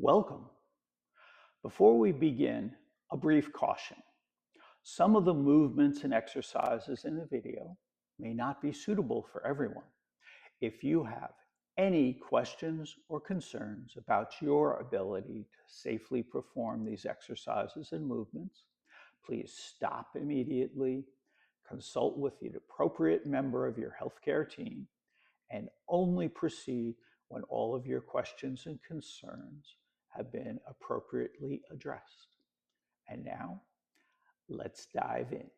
Welcome. Before we begin, a brief caution. Some of the movements and exercises in the video may not be suitable for everyone. If you have any questions or concerns about your ability to safely perform these exercises and movements, please stop immediately, consult with the appropriate member of your healthcare team, and only proceed when all of your questions and concerns have been appropriately addressed. And now, let's dive in.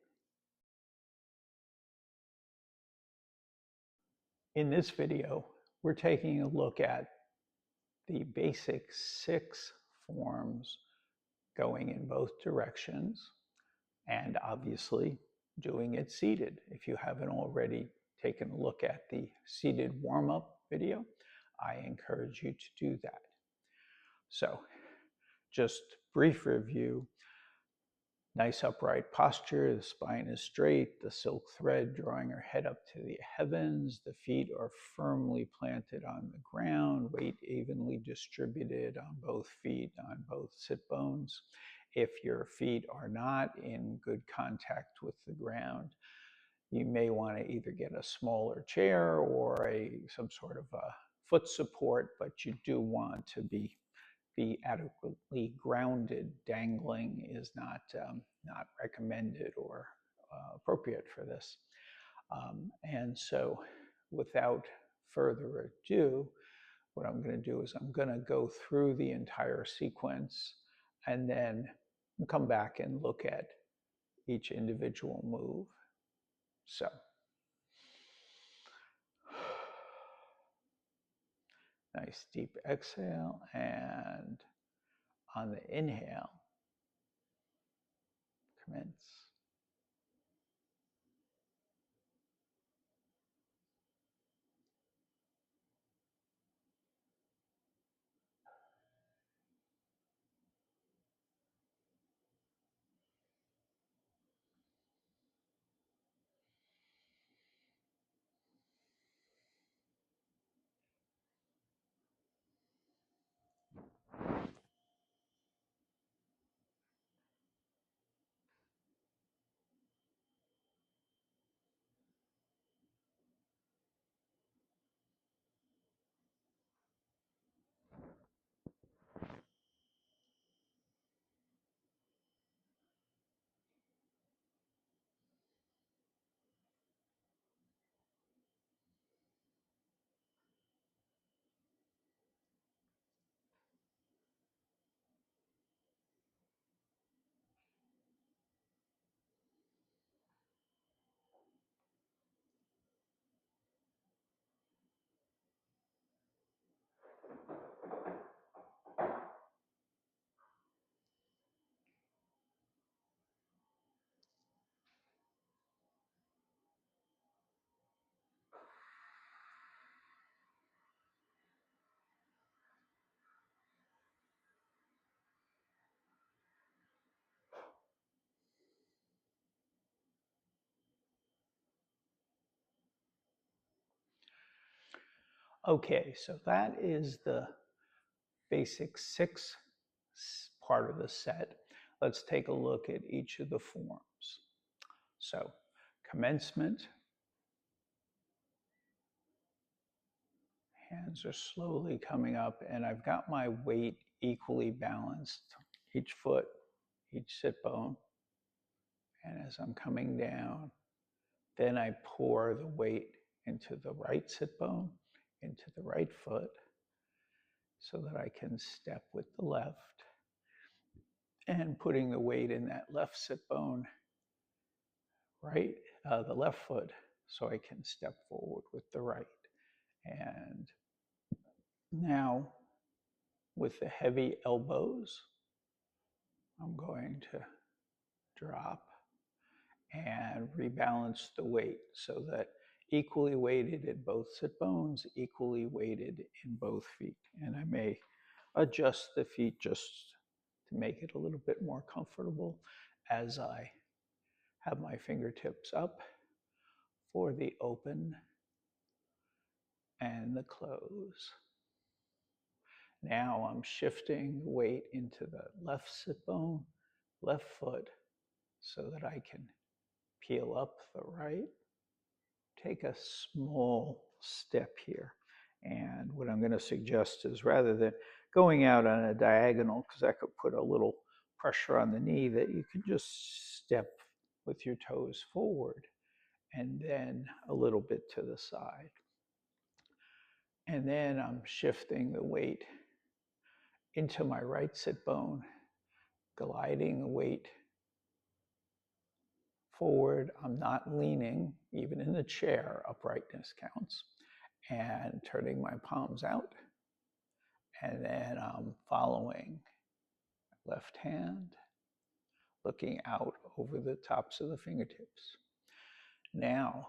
In this video, we're taking a look at the basic 6 forms going in both directions, and obviously doing it seated. If you haven't already taken a look at the seated warm-up video, I encourage you to do that. So, just brief review. Nice upright posture, the spine is straight, the silk thread drawing her head up to the heavens, the feet are firmly planted on the ground, weight evenly distributed on both feet, on both sit bones. If your feet are not in good contact with the ground, you may want to either get a smaller chair or some sort of a foot support, but you do want to be adequately grounded. Dangling is not recommended or appropriate for this. And so without further ado, what I'm going to do is I'm going to go through the entire sequence and then come back and look at each individual move. So nice deep exhale, and on the inhale, commence. Okay, so that is the basic 6 part of the set. Let's take a look at each of the forms. So, commencement. Hands are slowly coming up, and I've got my weight equally balanced. Each foot, each sit bone. And as I'm coming down, then I pour the weight into the right sit bone, into the right foot, so that I can step with the left, and putting the weight in that left sit bone, the left foot, so I can step forward with the right. And now, with the heavy elbows, I'm going to drop and rebalance the weight so that equally weighted in both sit bones, equally weighted in both feet. And I may adjust the feet just to make it a little bit more comfortable as I have my fingertips up for the open and the close. Now I'm shifting the weight into the left sit bone, left foot, so that I can peel up the right. Take a small step here. And what I'm going to suggest is, rather than going out on a diagonal, because that could put a little pressure on the knee, that you can just step with your toes forward and then a little bit to the side. And then I'm shifting the weight into my right sit bone, gliding the weight forward. I'm not leaning, even in the chair, uprightness counts, and turning my palms out. And then I'm following left hand, looking out over the tops of the fingertips. Now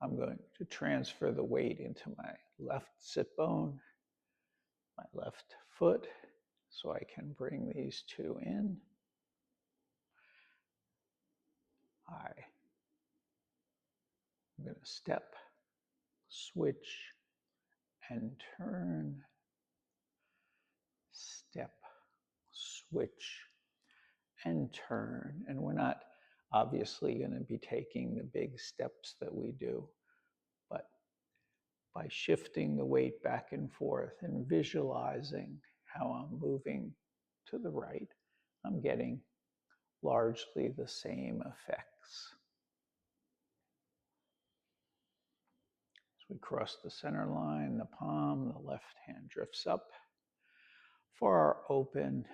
I'm going to transfer the weight into my left sit bone, my left foot, so I can bring these two in. I'm going to step, switch, and turn. Step, switch, and turn. And we're not obviously going to be taking the big steps that we do, but by shifting the weight back and forth and visualizing how I'm moving to the right, I'm getting largely the same effects. As we cross the center line, the palm, the left hand drifts up for our open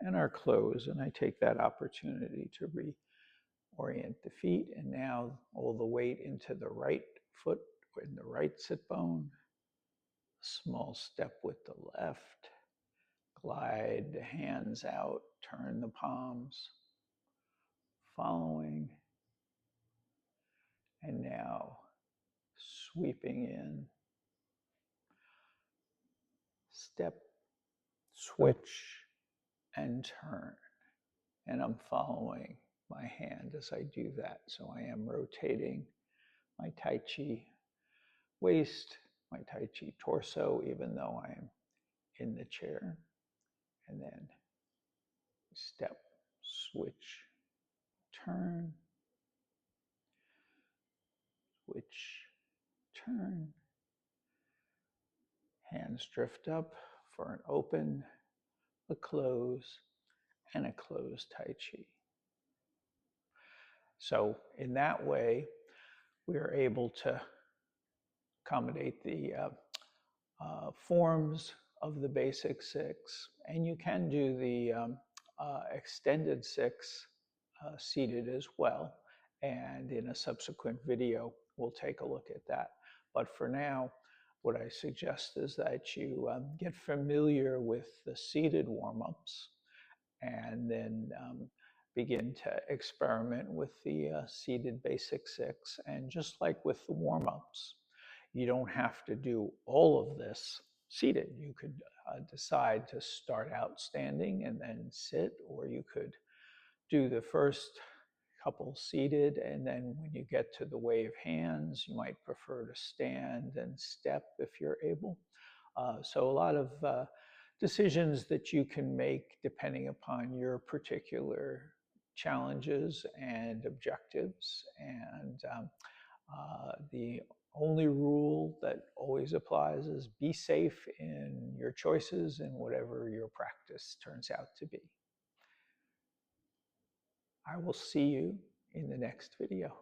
and our close, and I take that opportunity to reorient the feet, and now all the weight into the right foot in the right sit bone. Small step with the left, glide the hands out, turn the palms, following, and now sweeping in, step, switch, and turn. And I'm following my hand as I do that. So I am rotating my Tai Chi waist, my Tai Chi torso, even though I am in the chair. And then step, switch, turn, switch, turn. Hands drift up for an open, a close, and a closed Tai Chi. So in that way, we are able to accommodate the forms of the basic six, and you can do the extended six seated as well. And in a subsequent video, we'll take a look at that. But for now, what I suggest is that you get familiar with the seated warm-ups, and then begin to experiment with the seated basic six. And just like with the warm-ups, you don't have to do all of this seated. You could decide to start out standing and then sit, or you could do the first couple seated, and then when you get to the wave hands, you might prefer to stand and step if you're able. So a lot of decisions that you can make depending upon your particular challenges and objectives. And the only rule that always applies is be safe in your choices and whatever your practice turns out to be. I will see you in the next video.